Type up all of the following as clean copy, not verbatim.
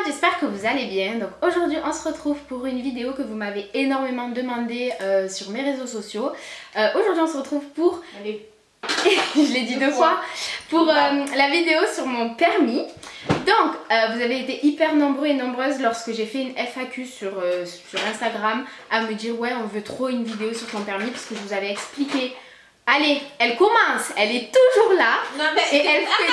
j'espère que vous allez bien. Donc aujourd'hui on se retrouve pour une vidéo que vous m'avez énormément demandé sur mes réseaux sociaux. Aujourd'hui on se retrouve pour, je l'ai dit deux fois, pour la vidéo sur mon permis. Donc vous avez été hyper nombreux et nombreuses lorsque j'ai fait une FAQ sur Instagram à me dire ouais on veut trop une vidéo sur ton permis parce que je vous avais expliqué. Allez, elle commence, elle est toujours là. Non, mais et elle fait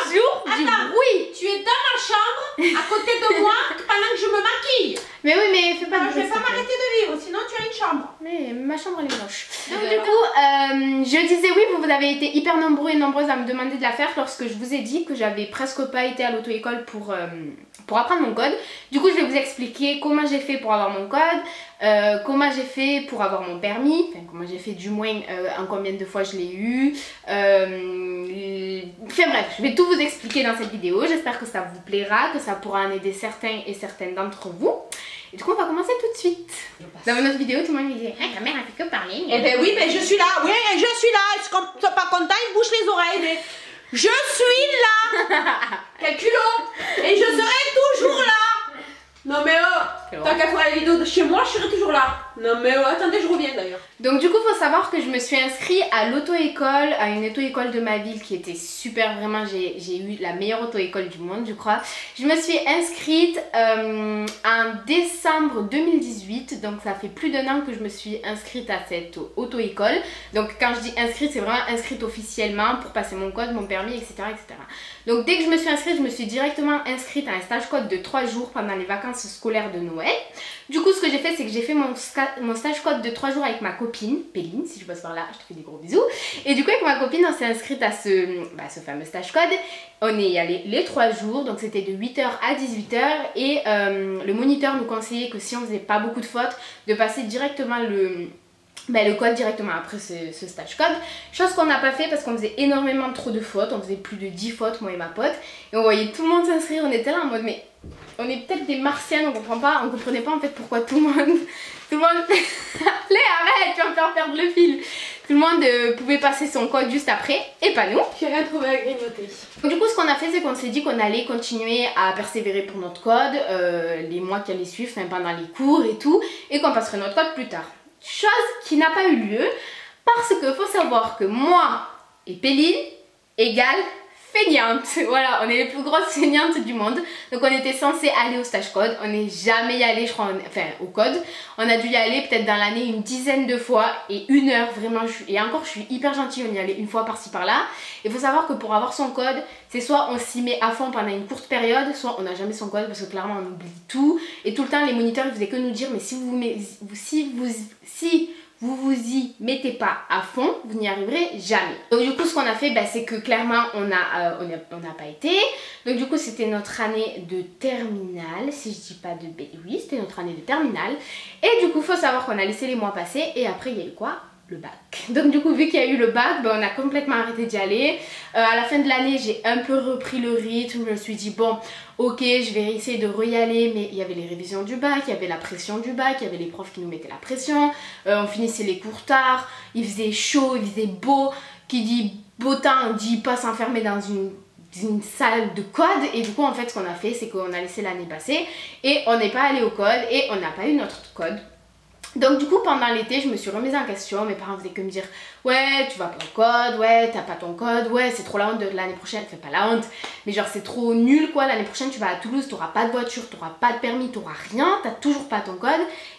toujours du bruit. Tu es dans ma chambre, à côté de moi, pendant que je me maquille. Mais oui, mais fais pas de bruit. Je vais pas m'arrêter de vivre, sinon tu as une chambre. Mais ma chambre elle est moche. Donc du coup, je disais oui, vous avez été hyper nombreux et nombreuses à me demander de la faire lorsque je vous ai dit que j'avais presque pas été à l'auto-école pour apprendre mon code. Du coup, je vais vous expliquer comment j'ai fait pour avoir mon code, comment j'ai fait pour avoir mon permis, enfin comment j'ai fait du moins, en combien de fois je l'ai eu. Enfin bref, je vais tout vous expliquer dans cette vidéo. J'espère que ça vous plaira, que ça pourra en aider certains et certaines d'entre vous. Et du coup, on va commencer tout de suite. Dans notre vidéo, tout le monde me dit ah, ta mère a fait que parler. Eh ben oui, mais je suis là. Oui, je suis là. Est-ce qu'on n'est pas content, il bouge les oreilles. Mais je suis là. Quel culot. Et je serai toujours là. Non mais tant qu'à faire les vidéos de chez moi, je serai toujours là. Non mais attendez, je reviens d'ailleurs. Donc du coup, faut savoir que je me suis inscrite à l'auto-école, à une auto-école de ma ville qui était super, vraiment, j'ai eu la meilleure auto-école du monde, je crois. Je me suis inscrite en décembre 2018, donc ça fait plus d'un an que je me suis inscrite à cette auto-école. Donc quand je dis inscrite, c'est vraiment inscrite officiellement pour passer mon code, mon permis, etc., etc. Donc dès que je me suis inscrite, je me suis directement inscrite à un stage code de 3 jours pendant les vacances scolaires de Noël. Du coup, ce que j'ai fait, c'est que j'ai fait mon stage code de 3 jours avec ma copine, Péline, si je passe par là, je te fais des gros bisous. Et du coup, avec ma copine, on s'est inscrite à ce fameux stage code. On est allé les 3 jours, donc c'était de 8h à 18h. Et le moniteur nous conseillait que si on faisait pas beaucoup de fautes, de passer directement le code directement après ce stage code. Chose qu'on n'a pas fait parce qu'on faisait énormément trop de fautes. On faisait plus de 10 fautes, moi et ma pote. Et on voyait tout le monde s'inscrire, on était là en mode mais... On est peut-être des martiennes, on comprenait pas en fait pourquoi tout le monde... Allez, arrête, tu vas me faire perdre le fil. Tout le monde pouvait passer son code juste après, et pas nous. J'ai rien trouvé à grignoter. Du coup, ce qu'on a fait, c'est qu'on s'est dit qu'on allait continuer à persévérer pour notre code, les mois qui allaient suivre, pendant les cours et tout, et qu'on passerait notre code plus tard. Chose qui n'a pas eu lieu, parce qu'il faut savoir que moi et Péline égale feignante. Voilà, on est les plus grosses feignantes du monde. Donc on était censé aller au stage code, on n'est jamais allé, je crois, au code. On a dû y aller peut-être dans l'année une dizaine de fois et 1 heure vraiment. Et encore, je suis hyper gentille, on y allait une fois par-ci par-là. Il faut savoir que pour avoir son code, c'est soit on s'y met à fond pendant une courte période, soit on n'a jamais son code parce que clairement on oublie tout. Et tout le temps, les moniteurs ils faisaient que nous dire mais si vous vous y mettez pas à fond, vous n'y arriverez jamais. Donc du coup ce qu'on a fait, c'est que clairement on n'a pas été. Donc du coup c'était notre année de terminale, si je dis pas de bêtises. Oui, c'était notre année de terminale. Et du coup faut savoir qu'on a laissé les mois passer et après il y a eu quoi? Le bac. Donc du coup vu qu'il y a eu le bac, on a complètement arrêté d'y aller. À la fin de l'année j'ai un peu repris le rythme, je me suis dit bon ok je vais essayer de y aller, mais il y avait les révisions du bac, il y avait la pression du bac, il y avait les profs qui nous mettaient la pression, on finissait les cours tard, il faisait chaud, il faisait beau, qui dit beau temps dit pas s'enfermer dans une salle de code. Et du coup en fait ce qu'on a fait c'est qu'on a laissé l'année passer et on n'est pas allé au code et on n'a pas eu notre code. Donc du coup pendant l'été je me suis remise en question, mes parents faisaient que me dire ouais tu vas pas au code, ouais t'as pas ton code, ouais c'est trop la honte de l'année prochaine, enfin pas la honte mais genre c'est trop nul quoi, l'année prochaine tu vas à Toulouse, t'auras pas de voiture, t'auras pas de permis, t'auras rien, t'as toujours pas ton code.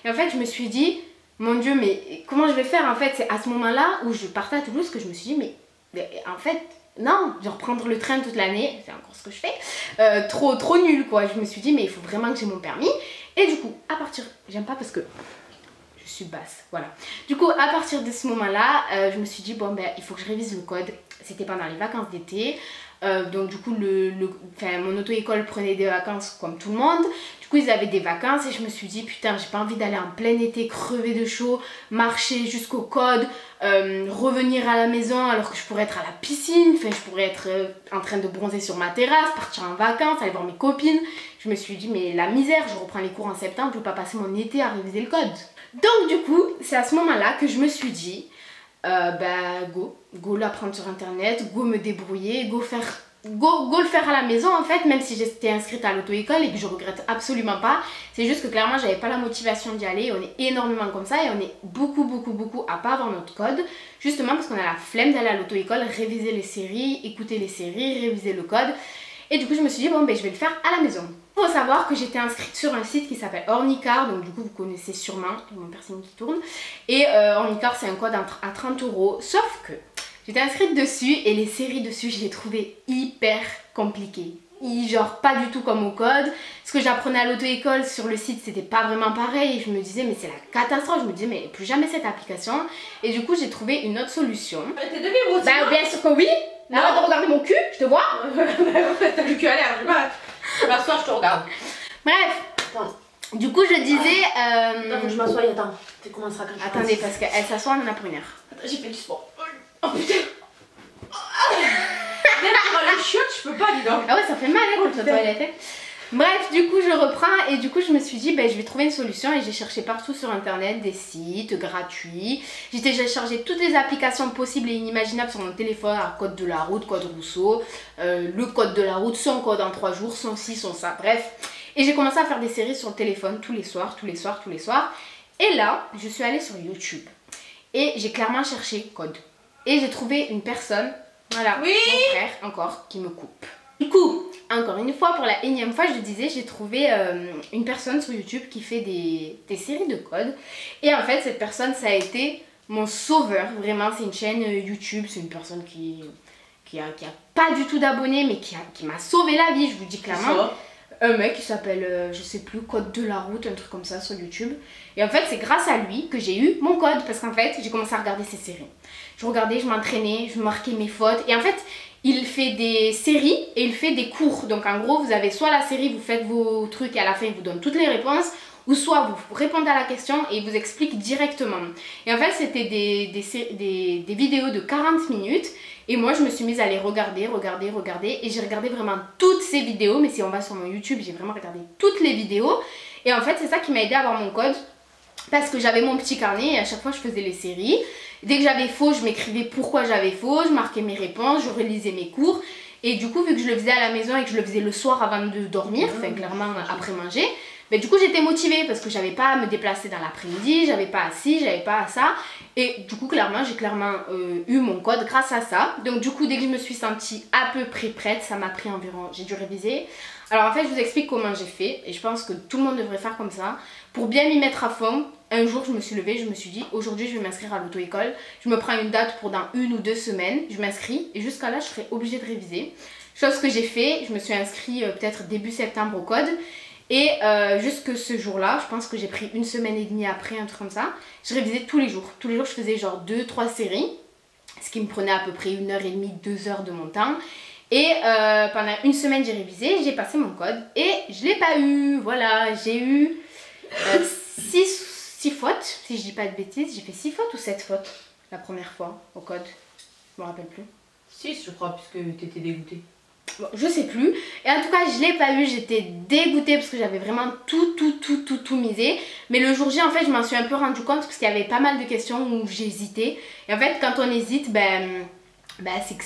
Et en fait je me suis dit mon dieu mais comment je vais faire en fait. C'est à ce moment là où je partais à Toulouse que je me suis dit mais en fait non, genre prendre le train toute l'année, c'est encore ce que je fais, trop nul quoi. Je me suis dit mais il faut vraiment que j'ai mon permis. Et du coup à partir, j'aime pas parce que je suis basse, voilà. Du coup à partir de ce moment là je me suis dit bon il faut que je révise le code. C'était pendant les vacances d'été, donc du coup mon auto-école prenait des vacances comme tout le monde. Du coup ils avaient des vacances et je me suis dit putain j'ai pas envie d'aller en plein été crever de chaud, marcher jusqu'au code, revenir à la maison alors que je pourrais être à la piscine, enfin je pourrais être en train de bronzer sur ma terrasse, partir en vacances, aller voir mes copines. Je me suis dit mais la misère, je reprends les cours en septembre, je peux pas passer mon été à réviser le code. Donc du coup c'est à ce moment là que je me suis dit go l'apprendre sur internet, go me débrouiller, go faire go le faire à la maison en fait, même si j'étais inscrite à l'auto-école et que je regrette absolument pas. C'est juste que clairement j'avais pas la motivation d'y aller. On est énormément comme ça et on est beaucoup à pas avoir notre code, justement parce qu'on a la flemme d'aller à l'auto-école, réviser les séries, écouter les séries, réviser le code. Et du coup je me suis dit bon ben je vais le faire à la maison. Il faut savoir que j'étais inscrite sur un site qui s'appelle Ornicar, donc du coup vous connaissez sûrement, il y a mon piercing qui tourne. Et Ornicar c'est un code à 30 €, sauf que j'étais inscrite dessus et les séries dessus je les trouvais hyper compliquées. Genre pas du tout comme au code. Ce que j'apprenais à l'auto-école sur le site c'était pas vraiment pareil. Et je me disais mais c'est la catastrophe. Je me disais mais plus jamais cette application. Et du coup j'ai trouvé une autre solution. T'es devenu Bah bien sûr que oui. Arrête de regarder mon cul, je te vois. T'as le cul à l'air, je m'assois, je te regarde. Bref. Attends. Du coup je disais... Attends, je m'assois, attends. Tu commenceras quand tu Attendez parce qu'elle s'assoit, on en a pour une heure. Attends, j'ai fait du sport. Oh putain. Même pour le chiotte, je peux pas, dis donc. Ah ouais, ça fait mal hein, quand tu vas aux toilettes. Bref, du coup je reprends et du coup je me suis dit ben, je vais trouver une solution et j'ai cherché partout sur internet des sites gratuits. J'ai téléchargé toutes les applications possibles et inimaginables sur mon téléphone, à code de la route, code Rousseau, le code de la route, son code en 3 jours, son ci, son ça, bref. Et j'ai commencé à faire des séries sur le téléphone tous les soirs. Et là, je suis allée sur YouTube et j'ai clairement cherché code. Et j'ai trouvé une personne, voilà, oui, mon frère encore, qui me coupe. Du coup, encore une fois, pour la énième fois, je le disais, j'ai trouvé une personne sur YouTube qui fait des séries de codes. Et en fait, cette personne, ça a été mon sauveur. Vraiment, c'est une chaîne YouTube, c'est une personne qui a pas du tout d'abonnés, mais qui m'a sauvé la vie, je vous dis clairement. Un mec qui s'appelle, je sais plus, Code de la route, un truc comme ça sur YouTube. Et en fait, c'est grâce à lui que j'ai eu mon code. Parce qu'en fait, j'ai commencé à regarder ses séries. Je regardais, je m'entraînais, je marquais mes fautes. Et en fait, il fait des séries et il fait des cours. Donc en gros, vous avez soit la série, vous faites vos trucs et à la fin, il vous donne toutes les réponses. Ou soit vous répondez à la question et il vous explique directement. Et en fait, c'était des vidéos de 40 minutes. Et moi, je me suis mise à les regarder. Et j'ai regardé vraiment toutes ces vidéos. Mais si on va sur mon YouTube, j'ai vraiment regardé toutes les vidéos. Et en fait, c'est ça qui m'a aidé à avoir mon code. Parce que j'avais mon petit carnet et à chaque fois, je faisais les séries. Dès que j'avais faux, je m'écrivais pourquoi j'avais faux. Je marquais mes réponses, je relisais mes cours. Et du coup, vu que je le faisais à la maison et que je le faisais le soir avant de dormir, enfin clairement après manger, mais du coup j'étais motivée parce que j'avais pas à me déplacer dans l'après-midi, j'avais pas à ci, j'avais pas à ça. Et du coup clairement j'ai eu mon code grâce à ça. Donc du coup dès que je me suis sentie à peu près prête, ça m'a pris environ, j'ai dû réviser. Alors en fait je vous explique comment j'ai fait et je pense que tout le monde devrait faire comme ça. Pour bien m'y mettre à fond, un jour je me suis levée, je me suis dit aujourd'hui je vais m'inscrire à l'auto-école. Je me prends une date pour dans 1 ou 2 semaines, je m'inscris et jusqu'à là je serai obligée de réviser. Chose que j'ai fait, je me suis inscrite peut-être début septembre au code. Et jusque ce jour-là, je pense que j'ai pris 1 semaine et demie après, un truc comme ça. Je révisais tous les jours. Tous les jours, je faisais genre 2-3 séries. Ce qui me prenait à peu près 1h30, 2 heures de mon temps. Et pendant 1 semaine, j'ai révisé, j'ai passé mon code. Et je ne l'ai pas eu. Voilà, j'ai eu 6 fautes. Si je dis pas de bêtises, j'ai fait 6 fautes ou 7 fautes la première fois au code. Je me rappelle plus. 6 je crois, puisque tu étais dégoûtée. Bon, je sais plus. Et en tout cas, je l'ai pas eu. J'étais dégoûtée parce que j'avais vraiment tout misé. Mais le jour J, en fait, je m'en suis un peu rendu compte parce qu'il y avait pas mal de questions où j'ai hésité. Et en fait, quand on hésite, c'est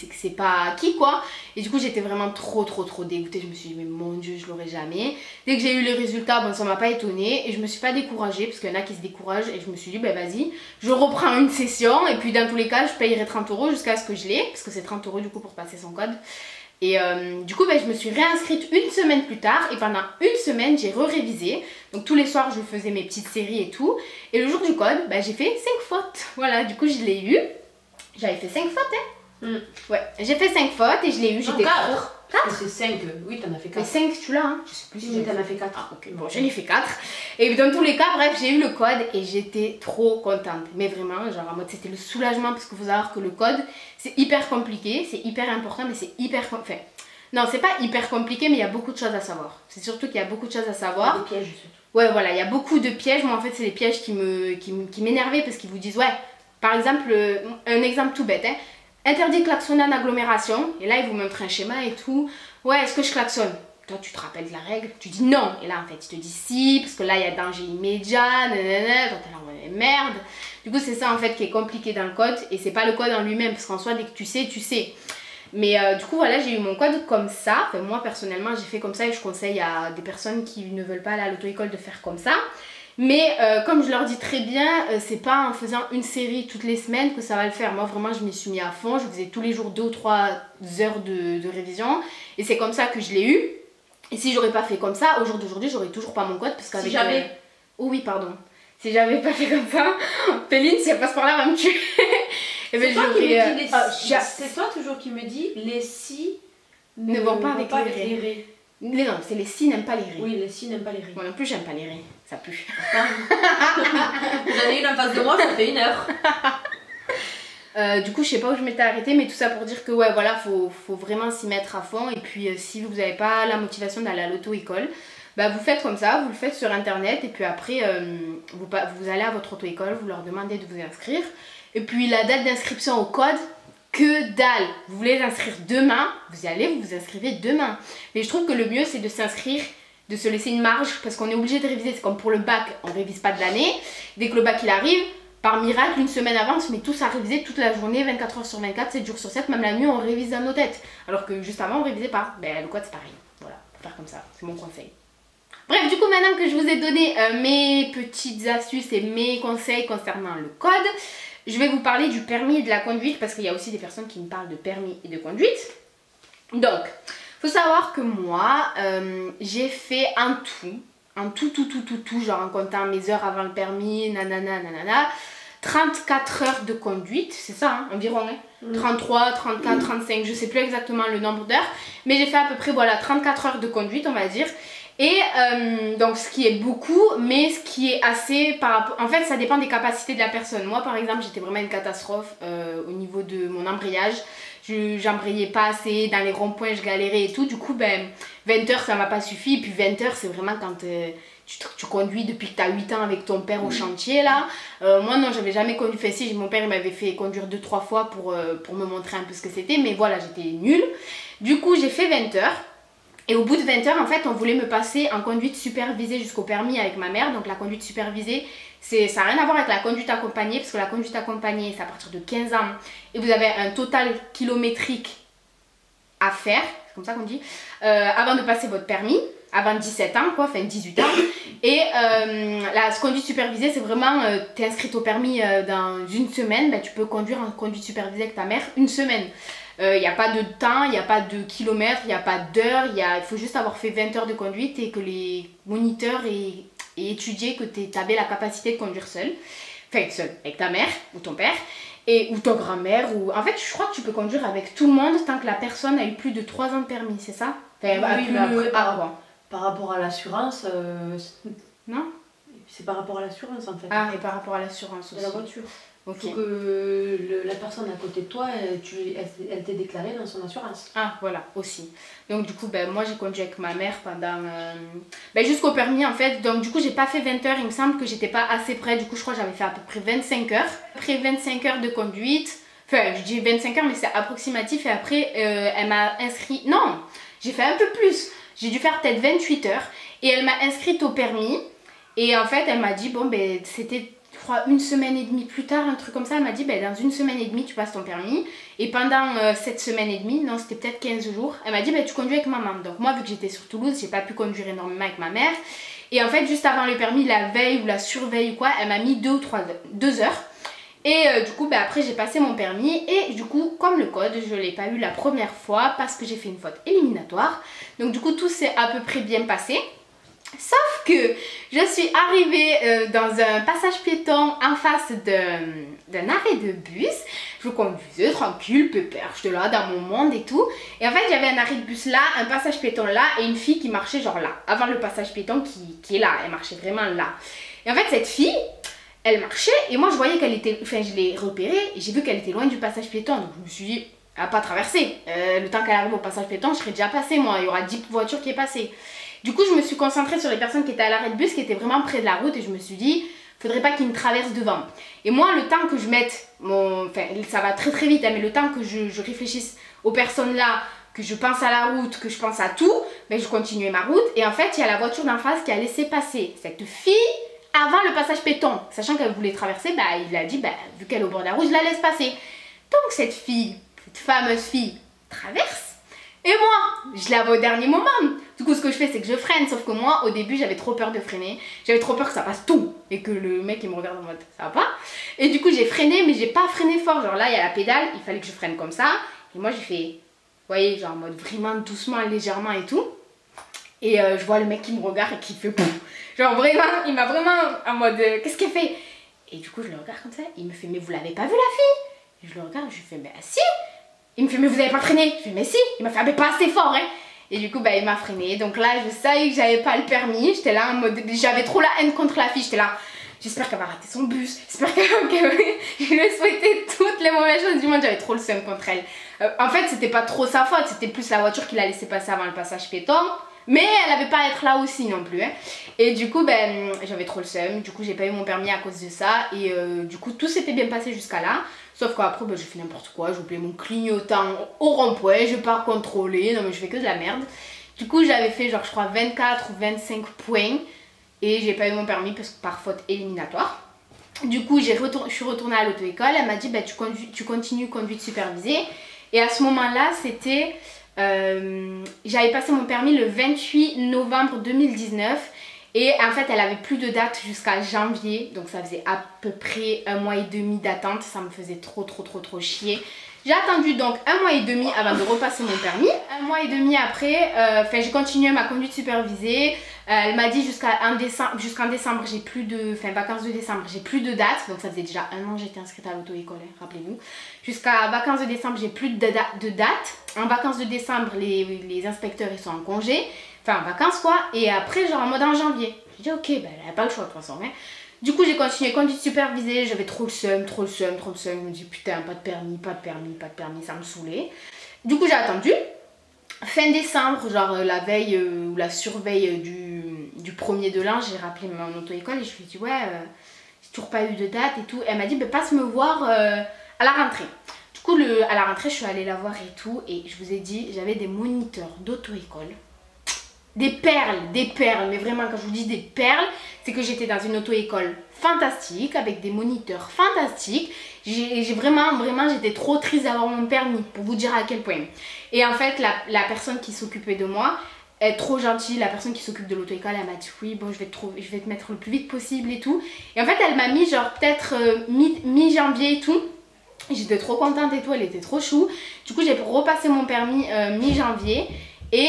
que c'est pas acquis quoi. Et du coup, j'étais vraiment trop dégoûtée. Je me suis dit, mais mon Dieu, je l'aurais jamais. Dès que j'ai eu les résultats, bon, ça m'a pas étonnée. Et je me suis pas découragée parce qu'il y en a qui se découragent. Et je me suis dit, vas-y, je reprends une session. Et puis, dans tous les cas, je payerai 30 € jusqu'à ce que je l'ai. Parce que c'est 30 € du coup pour passer son code. Et du coup, je me suis réinscrite 1 semaine plus tard. Et pendant 1 semaine, j'ai révisé. Donc, tous les soirs, je faisais mes petites séries et tout. Et le jour du code, j'ai fait 5 fautes. Voilà, du coup, je l'ai eu. J'avais fait 5 fautes, hein. Ouais, j'ai fait 5 fautes et je l'ai eu. J'étais trop. 4. C'est 5, oui, t'en as fait 4. Mais 5, tu l'as, hein. Je sais plus si t'en as fait 4. Ah, ok, bon, j'en ai fait 4. Et dans tous les cas, bref, j'ai eu le code et j'étais trop contente. Mais vraiment, genre en mode, c'était le soulagement parce qu'il faut savoir que le code, c'est hyper compliqué, c'est hyper important, mais c'est hyper. Enfin, non, c'est pas hyper compliqué, mais il y a beaucoup de choses à savoir. C'est surtout qu'il y a beaucoup de choses à savoir. Des pièges, surtout. Ouais, voilà, il y a beaucoup de pièges. Moi, en fait, c'est les pièges qui m'énervaient parce qu'ils vous disent, ouais, par exemple, un exemple tout bête, hein. Interdit de klaxonner en agglomération. Et là, ils vous montrent un schéma et tout. Ouais, est-ce que je klaxonne? Toi, tu te rappelles de la règle? Tu dis non. Et là, en fait, ils te disent si, parce que là, il y a danger immédiat. Nanana. Toi, t'es là, ouais, merde. Du coup, c'est ça, en fait, qui est compliqué dans le code. Et c'est pas le code en lui-même, parce qu'en soi, dès que tu sais, tu sais. Mais du coup voilà, j'ai eu mon code comme ça. Enfin, moi personnellement j'ai fait comme ça et je conseille à des personnes qui ne veulent pas aller à l'auto-école de faire comme ça. Mais comme je leur dis très bien, c'est pas en faisant une série toutes les semaines que ça va le faire. Moi vraiment je m'y suis mis à fond, je faisais tous les jours 2 ou 3 heures de révision. Et c'est comme ça que je l'ai eu. Et si j'aurais pas fait comme ça, au jour d'aujourd'hui j'aurais toujours pas mon code. Parce qu'avec, si j'avais... Oh oui pardon. Si j'avais pas fait comme ça, Péline si elle passe par là elle va me tuer. Et ben, c'est toi toujours qui me dis les si ne vont pas avec les raies. Non, c'est les si n'aiment pas les raies. Oui, les si n'aiment pas les raies. Moi non plus j'aime pas les raies, ça pue. J'en ai une en face de moi, ça fait 1 heure. Du coup je sais pas où je m'étais arrêtée, mais tout ça pour dire que ouais voilà, faut vraiment s'y mettre à fond. Et puis si vous n'avez pas la motivation d'aller à l'auto-école, bah vous faites comme ça, vous le faites sur internet. Et puis après vous allez à votre auto-école, vous leur demandez de vous inscrire. Et puis la date d'inscription au code, que dalle. Vous voulez inscrire demain, vous y allez, vous vous inscrivez demain. Mais je trouve que le mieux c'est de s'inscrire, de se laisser une marge, parce qu'on est obligé de réviser. C'est comme pour le bac, on révise pas de l'année. Dès que le bac il arrive, par miracle, une semaine avant, on se met tous à réviser toute la journée, 24 heures sur 24, 7 jours sur 7, même la nuit on révise dans nos têtes. Alors que juste avant on révisait pas. Ben le code c'est pareil. Voilà, faut faire comme ça, c'est mon conseil. Bref, du coup maintenant que je vous ai donné mes petites astuces et mes conseils concernant le code, je vais vous parler du permis et de la conduite, parce qu'il y a aussi des personnes qui me parlent de permis et de conduite. Donc, faut savoir que moi, j'ai fait un tout, genre en comptant mes heures avant le permis, nanana, 34 heures de conduite, c'est ça hein, environ, hein, 33, 34, 35, je sais plus exactement le nombre d'heures, mais j'ai fait à peu près voilà 34 heures de conduite on va dire. Et donc ce qui est beaucoup, mais ce qui est assez par rapport... En fait ça dépend des capacités de la personne. Moi par exemple j'étais vraiment une catastrophe au niveau de mon embrayage. J'embrayais pas assez, dans les ronds-points je galérais et tout. Du coup ben 20 heures ça m'a pas suffi. Et puis 20 heures c'est vraiment quand tu conduis depuis que tu as 8 ans avec ton père au chantier là. Moi non j'avais jamais conduit. Enfin si, mon père il m'avait fait conduire 2-3 fois pour me montrer un peu ce que c'était. Mais voilà j'étais nulle. Du coup j'ai fait 20 heures. Et au bout de 20 heures, en fait, on voulait me passer en conduite supervisée jusqu'au permis avec ma mère. Donc la conduite supervisée, ça n'a rien à voir avec la conduite accompagnée, parce que la conduite accompagnée, c'est à partir de 15 ans. Et vous avez un total kilométrique à faire, c'est comme ça qu'on dit, avant de passer votre permis, avant 17 ans, quoi, enfin 18 ans. Et la conduite supervisée, c'est vraiment, tu es inscrite au permis dans une semaine, ben, tu peux conduire en conduite supervisée avec ta mère une semaine. Il n'y a pas de temps, il n'y a pas de kilomètres, il n'y a pas d'heures, il faut juste avoir fait 20 heures de conduite et que les moniteurs aient étudié que tu avais la capacité de conduire seul. Enfin seul, avec ta mère ou ton père, ou ta grand-mère. En fait je crois que tu peux conduire avec tout le monde tant que la personne a eu plus de 3 ans de permis, c'est ça? Enfin, oui, mais après par rapport à l'assurance... Non? C'est par rapport à l'assurance en fait. Ah, et par rapport à l'assurance aussi. De la voiture. Ok. Faut que la personne à côté de toi, elle t'ait déclaré dans son assurance. Ah, voilà, aussi. Donc du coup, ben, moi j'ai conduit avec ma mère pendant... jusqu'au permis en fait. Donc du coup, j'ai pas fait 20 heures. Il me semble que j'étais pas assez près. Du coup, je crois que j'avais fait à peu près 25 heures. Après 25 heures de conduite... Enfin, je dis 25 heures, mais c'est approximatif. Et après, elle m'a inscrit... Non, j'ai fait un peu plus. J'ai dû faire peut-être 28 heures. Et elle m'a inscrite au permis. Et en fait, elle m'a dit, bon, ben, c'était... Je crois 1 semaine et demie plus tard, un truc comme ça, elle m'a dit ben, dans 1 semaine et demie tu passes ton permis. Et pendant cette semaine et demie, non c'était peut-être 15 jours, elle m'a dit ben, tu conduis avec maman. Donc moi vu que j'étais sur Toulouse, j'ai pas pu conduire énormément avec ma mère. Et en fait juste avant le permis, la veille ou la surveille ou quoi, elle m'a mis 2 heures. Et du coup ben, après j'ai passé mon permis. Et du coup comme le code je l'ai pas eu la première fois parce que j'ai fait une faute éliminatoire. Donc du coup tout s'est à peu près bien passé. Sauf que je suis arrivée dans un passage piéton en face d'un arrêt de bus. Je conduisais tranquille, pépère, j'étais là dans mon monde et tout. Et en fait, il y avait un arrêt de bus là, un passage piéton là et une fille qui marchait genre là. Avant le passage piéton qui est là, elle marchait vraiment là. Et en fait, cette fille, elle marchait et moi je voyais qu'elle était... Enfin, je l'ai repérée et j'ai vu qu'elle était loin du passage piéton. Donc je me suis dit, elle n'a pas traversé. Le temps qu'elle arrive au passage piéton, je serais déjà passée moi. Il y aura 10 voitures qui est passée. Du coup, je me suis concentrée sur les personnes qui étaient à l'arrêt de bus, qui étaient vraiment près de la route et je me suis dit, faudrait pas qu'ils me traversent devant. Et moi, le temps que je mette mon... Enfin, ça va très très vite, hein, mais le temps que je réfléchisse aux personnes là, que je pense à la route, que je pense à tout, ben, je continuais ma route. Et en fait, il y a la voiture d'en face qui a laissé passer cette fille avant le passage piéton. Sachant qu'elle voulait traverser, il a dit, vu qu'elle est au bord de la route, je la laisse passer. Donc cette fille, cette fameuse fille, traverse. Et moi, je la vois au dernier moment. Du coup, ce que je fais, c'est que je freine. Sauf que moi, au début, j'avais trop peur de freiner. J'avais trop peur que ça passe tout. Et que le mec, il me regarde en mode, ça va pas. Et du coup, j'ai freiné, mais j'ai pas freiné fort. Genre là, il y a la pédale. Il fallait que je freine comme ça. Et moi, j'ai fait, vous voyez, genre en mode vraiment doucement, légèrement et tout. Et je vois le mec qui me regarde et qui fait pouf. Genre vraiment, il m'a vraiment en mode, qu'est-ce qu'elle fait? Et du coup, je le regarde comme ça. Il me fait, mais vous l'avez pas vu, la fille? Et je le regarde, je lui fais, mais si. Il me fait, mais vous avez pas freiné? Je lui fais, mais si. Il m'a fait, ah, mais pas assez fort, hein. Et du coup, bah, il m'a freiné. Donc là, je savais que j'avais pas le permis. J'étais là en mode, j'avais trop la haine contre la fille. J'étais là, j'espère qu'elle va rater son bus. J'espère qu'elle je lui souhaitais toutes les mauvaises choses du monde. J'avais trop le seum contre elle. En fait, c'était pas trop sa faute. C'était plus la voiture qui l'a laissé passer avant le passage piéton. Mais elle avait pas à être là aussi non plus, hein. Et du coup, ben, j'avais trop le seum. Du coup, j'ai pas eu mon permis à cause de ça. Et du coup, tout s'était bien passé jusqu'à là. Sauf qu'après, ben, j'ai fait n'importe quoi. J'ai oublié mon clignotant au rond-point. Je pars contrôler. Non, mais je fais que de la merde. Du coup, j'avais fait genre, je crois, 24 ou 25 points. Et j'ai pas eu mon permis parce que par faute éliminatoire. Du coup, je suis retournée à l'auto-école. Elle m'a dit, ben, tu continues conduite supervisée. Et à ce moment-là, c'était... j'avais passé mon permis le 28 novembre 2019 et en fait elle avait plus de date jusqu'à janvier, donc ça faisait à peu près 1 mois et demi d'attente. Ça me faisait trop chier. J'ai attendu donc 1 mois et demi avant de repasser mon permis. 1 mois et demi après, j'ai continué ma conduite supervisée. Elle m'a dit jusqu'en décembre, j'ai plus de... vacances de décembre, j'ai plus de date. Donc ça faisait déjà 1 an que j'étais inscrite à l'auto-école, hein, rappelez-vous. Jusqu'à vacances de décembre, j'ai plus de date. En vacances de décembre, les inspecteurs, ils sont en congé. Enfin, en vacances quoi. Et après, genre en mode en janvier. J'ai dit, ok, ben, elle n'a pas le choix de toute façon, hein. Du coup, j'ai continué conduite supervisée, j'avais trop le seum. Je me dis, putain, pas de permis, ça me saoulait. Du coup, j'ai attendu. Fin décembre, genre la veille ou la surveille du premier de l'an, j'ai rappelé mon auto-école et je lui ai dit, ouais, j'ai toujours pas eu de date et tout. Elle m'a dit, ben, passe me voir à la rentrée. Du coup, à la rentrée, je suis allée la voir et tout. Et je vous ai dit, j'avais des moniteurs d'auto-école. Des perles, mais vraiment quand je vous dis des perles, c'est que j'étais dans une auto-école fantastique, avec des moniteurs fantastiques. Vraiment, j'étais trop triste d'avoir mon permis, pour vous dire à quel point. Et en fait, la personne qui s'occupait de moi est trop gentille. La personne qui s'occupe de l'auto-école, elle m'a dit, oui, bon, je vais te mettre le plus vite possible et tout. Et en fait, elle m'a mis genre peut-être mi-janvier et tout. J'étais trop contente et tout, elle était trop chou. Du coup, j'ai repassé mon permis mi-janvier. Et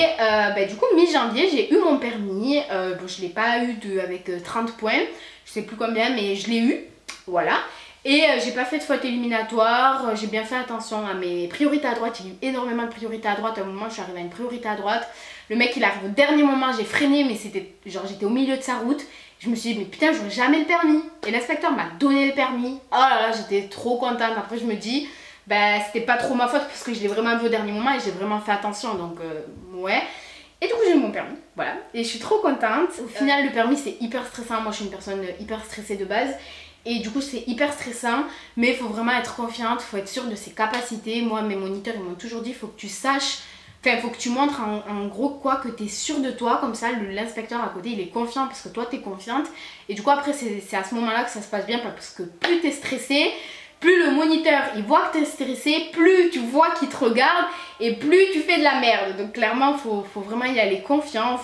du coup, mi-janvier, j'ai eu mon permis. Bon, je ne l'ai pas eu avec 30 points. Je sais plus combien, mais je l'ai eu. Voilà. Et j'ai pas fait de faute éliminatoire. J'ai bien fait attention à mes priorités à droite. Il y a eu énormément de priorités à droite. À un moment, je suis arrivée à une priorité à droite. Le mec, il arrive au dernier moment. J'ai freiné, mais c'était genre, j'étais au milieu de sa route. Je me suis dit, mais putain, j'aurai jamais le permis. Et l'inspecteur m'a donné le permis. Oh là là, j'étais trop contente. Après, je me dis... bah, c'était pas trop ma faute parce que je l'ai vraiment vu au dernier moment et j'ai vraiment fait attention, donc ouais. Et du coup j'ai eu mon permis, voilà, et je suis trop contente. Au final le permis c'est hyper stressant, moi je suis une personne hyper stressée de base. Et du coup c'est hyper stressant, mais il faut vraiment être confiante, il faut être sûre de ses capacités. Moi mes moniteurs ils m'ont toujours dit, il faut que tu saches, enfin il faut que tu montres en gros quoi, que tu es sûre de toi, comme ça l'inspecteur à côté il est confiant parce que toi tu es confiante. Et du coup après c'est à ce moment là que ça se passe bien, parce que plus tu es stressée, plus le moniteur il voit que tu es stressé, plus tu vois qu'il te regarde et plus tu fais de la merde. Donc clairement faut vraiment y aller confiant.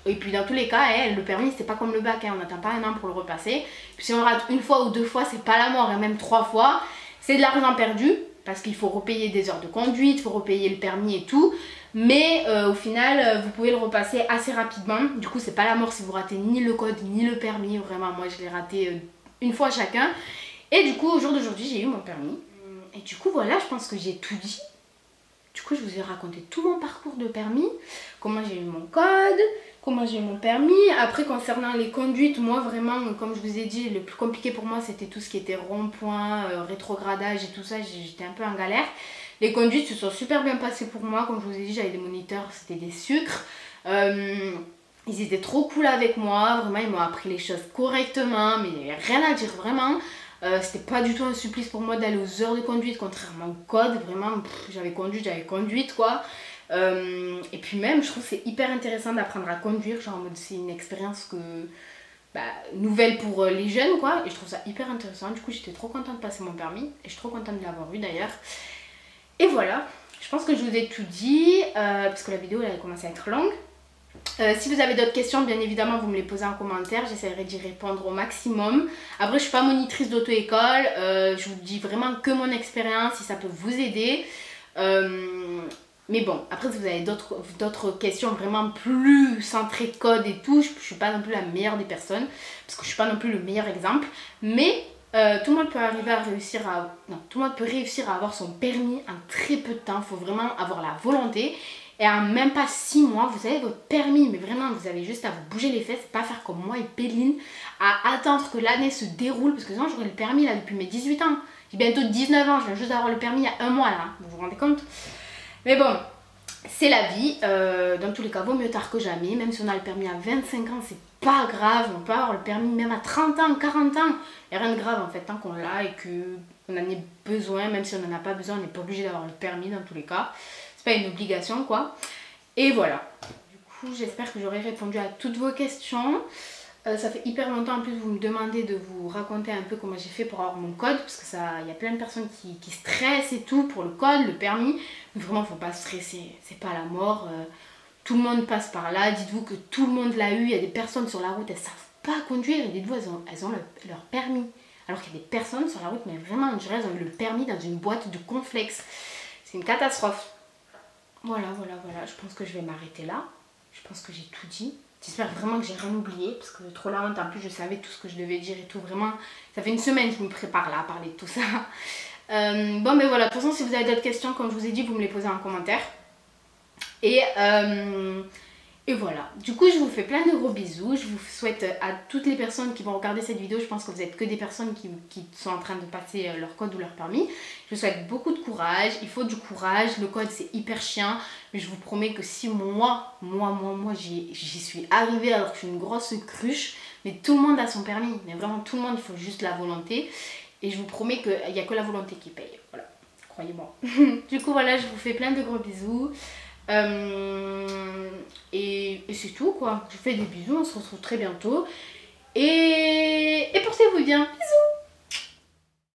Et puis dans tous les cas, hein, le permis c'est pas comme le bac, hein, on n'attend pas 1 an pour le repasser. Puis si on rate 1 fois ou 2 fois, c'est pas la mort, hein, même 3 fois, c'est de l'argent perdu parce qu'il faut repayer des heures de conduite, il faut repayer le permis et tout. Mais au final vous pouvez le repasser assez rapidement. Du coup c'est pas la mort si vous ratez ni le code ni le permis. Vraiment moi je l'ai raté 1 fois chacun. Et du coup, au jour d'aujourd'hui, j'ai eu mon permis. Et du coup, voilà, je pense que j'ai tout dit. Du coup, je vous ai raconté tout mon parcours de permis. Comment j'ai eu mon code, comment j'ai eu mon permis. Après, concernant les conduites, moi, vraiment, comme je vous ai dit, le plus compliqué pour moi, c'était tout ce qui était rond-point, rétrogradage et tout ça. J'étais un peu en galère. Les conduites se sont super bien passées pour moi. Comme je vous ai dit, j'avais des moniteurs, c'était des sucres. Ils étaient trop cool avec moi. Vraiment, ils m'ont appris les choses correctement. Mais il n'y avait rien à dire, vraiment. C'était pas du tout un supplice pour moi d'aller aux heures de conduite, contrairement au code. Vraiment j'avais conduite quoi. Et puis même je trouve que c'est hyper intéressant d'apprendre à conduire, genre en mode c'est une expérience nouvelle pour les jeunes quoi. Et je trouve ça hyper intéressant. Du coup j'étais trop contente de passer mon permis et je suis trop contente de l'avoir eu d'ailleurs. Et voilà, Je pense que je vous ai tout dit, parce que la vidéo elle a commencé à être longue. Si vous avez d'autres questions, bien évidemment, vous me les posez en commentaire. J'essaierai d'y répondre au maximum. Après, je ne suis pas monitrice d'auto-école. Je vous dis vraiment que mon expérience, si ça peut vous aider. Mais bon, après, si vous avez d'autres questions vraiment plus centrées code et tout, je ne suis pas non plus la meilleure des personnes. Parce que je ne suis pas non plus le meilleur exemple. Mais tout le monde peut arriver à réussir à... Non, tout le monde peut réussir à avoir son permis en très peu de temps. Il faut vraiment avoir la volonté. Et en même pas 6 mois, vous avez votre permis. Mais vraiment, vous avez juste à vous bouger les fesses. Pas faire comme moi et Péline. À attendre que l'année se déroule. Parce que sinon, j'aurai le permis là depuis mes 18 ans. J'ai bientôt 19 ans. Je viens juste d'avoir le permis il y a 1 mois là. Vous vous rendez compte? Mais bon, c'est la vie. Dans tous les cas, vaut mieux tard que jamais. Même si on a le permis à 25 ans, c'est pas grave. On peut avoir le permis même à 30 ans, 40 ans. Il n'y a rien de grave en fait. Tant qu'on l'a et qu'on en ait besoin. Même si on n'en a pas besoin, on n'est pas obligé d'avoir le permis dans tous les cas. C'est pas une obligation quoi. Et voilà. Du coup, j'espère que j'aurai répondu à toutes vos questions. Ça fait hyper longtemps en plus vous me demandez de vous raconter un peu comment j'ai fait pour avoir mon code. Parce que il y a plein de personnes qui stressent et tout pour le code, le permis. Mais vraiment, faut pas stresser. C'est pas la mort. Tout le monde passe par là. Dites-vous que tout le monde l'a eu. Il y a des personnes sur la route, elles savent pas conduire. Et dites-vous, elles ont leur permis. Alors qu'il y a des personnes sur la route, mais vraiment, je dirais, elles ont eu le permis dans une boîte de cornflakes. C'est une catastrophe. Voilà, je pense que je vais m'arrêter là. Je pense que j'ai tout dit. J'espère vraiment que j'ai rien oublié, parce que trop la honte, en plus je savais tout ce que je devais dire et tout. Vraiment, ça fait une semaine que je me prépare là à parler de tout ça. Bon, mais voilà, de toute façon, si vous avez d'autres questions, comme je vous ai dit, vous me les posez en commentaire. Et voilà, du coup je vous fais plein de gros bisous. Je vous souhaite à toutes les personnes qui vont regarder cette vidéo, je pense que vous êtes que des personnes qui sont en train de passer leur code ou leur permis. Je vous souhaite beaucoup de courage, il faut du courage, le code c'est hyper chiant. Mais je vous promets que si moi j'y suis arrivée alors que je suis une grosse cruche. Mais tout le monde a son permis, mais vraiment tout le monde, il faut juste la volonté. Et je vous promets qu'il n'y a que la volonté qui paye, voilà, croyez-moi. Du coup voilà, je vous fais plein de gros bisous. Et c'est tout quoi. Je vous fais des bisous, on se retrouve très bientôt. Et portez-vous bien. Bisous.